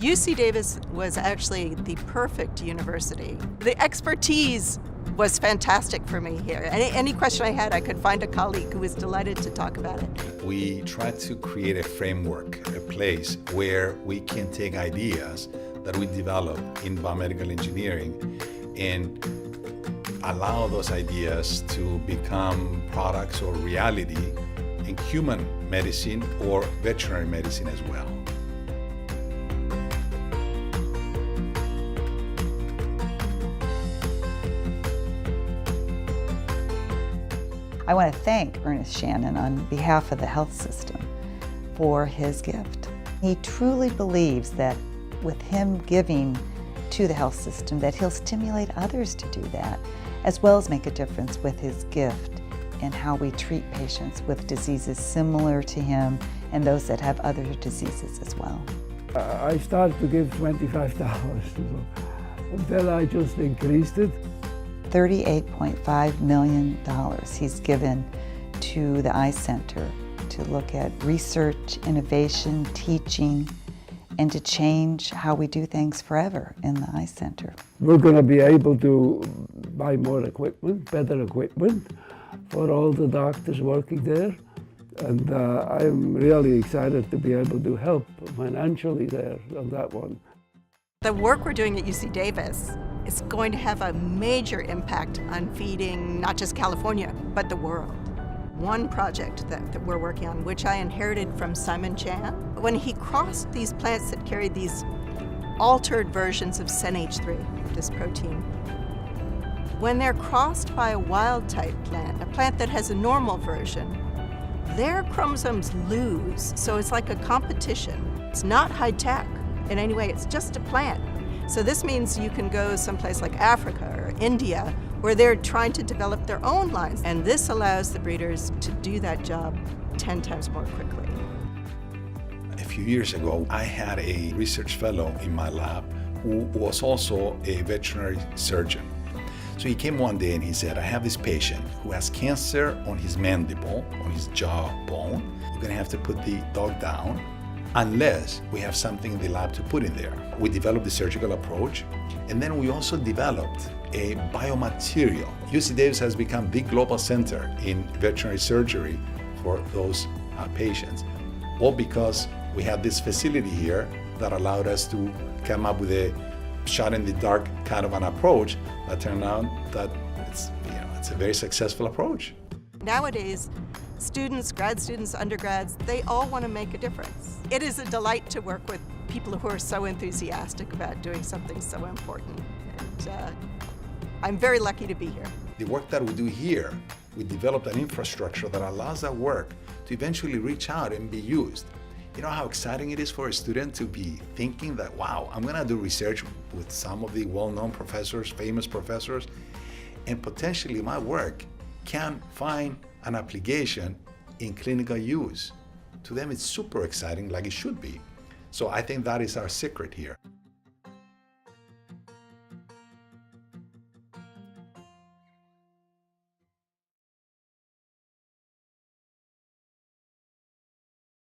UC Davis was actually the perfect university. The expertise was fantastic for me here. Any question I had, I could find a colleague who was delighted to talk about it. We tried to create a framework, a place where we can take ideas that we develop in biomedical engineering and allow those ideas to become products or reality in human medicine or veterinary medicine as well. I want to thank Ernest Tschannen on behalf of the health system for his gift. He truly believes that with him giving to the health system, that he'll stimulate others to do that, as well as make a difference with his gift in how we treat patients with diseases similar to him and those that have other diseases as well. I started to give $25, and then I just increased it. $38.5 million he's given to the Eye Center to look at research, innovation, teaching, and to change how we do things forever in the Eye Center. We're going to be able to buy more equipment, better equipment for all the doctors working there. And I'm really excited to be able to help financially there on that one. The work we're doing at UC Davis is going to have a major impact on feeding not just California, but the world. One project that we're working on, which I inherited from Simon Chan, when he crossed these plants that carried these altered versions of SENH3, this protein. When they're crossed by a wild-type plant, a plant that has a normal version, their chromosomes lose, so it's like a competition. It's not high-tech in any way, it's just a plant. So this means you can go someplace like Africa or India where they're trying to develop their own lines. And this allows the breeders to do that job 10 times more quickly. A few years ago, I had a research fellow in my lab who was also a veterinary surgeon. So he came one day and he said, I have this patient who has cancer on his mandible, on his jawbone. We're gonna have to put the dog down unless we have something in the lab to put in there. We developed the surgical approach, and then we also developed a biomaterial. UC Davis has become the global center in veterinary surgery for those patients, all because we had this facility here that allowed us to come up with a shot-in-the-dark kind of an approach that turned out that it's a very successful approach. Nowadays, students, grad students, undergrads, they all want to make a difference. It is a delight to work with people who are so enthusiastic about doing something so important. And I'm very lucky to be here. The work that we do here, we developed an infrastructure that allows that work to eventually reach out and be used. You know how exciting it is for a student to be thinking that, wow, I'm going to do research with some of the well-known professors, famous professors, and potentially my work can find an application in clinical use. To them, it's super exciting, like it should be. So I think that is our secret here.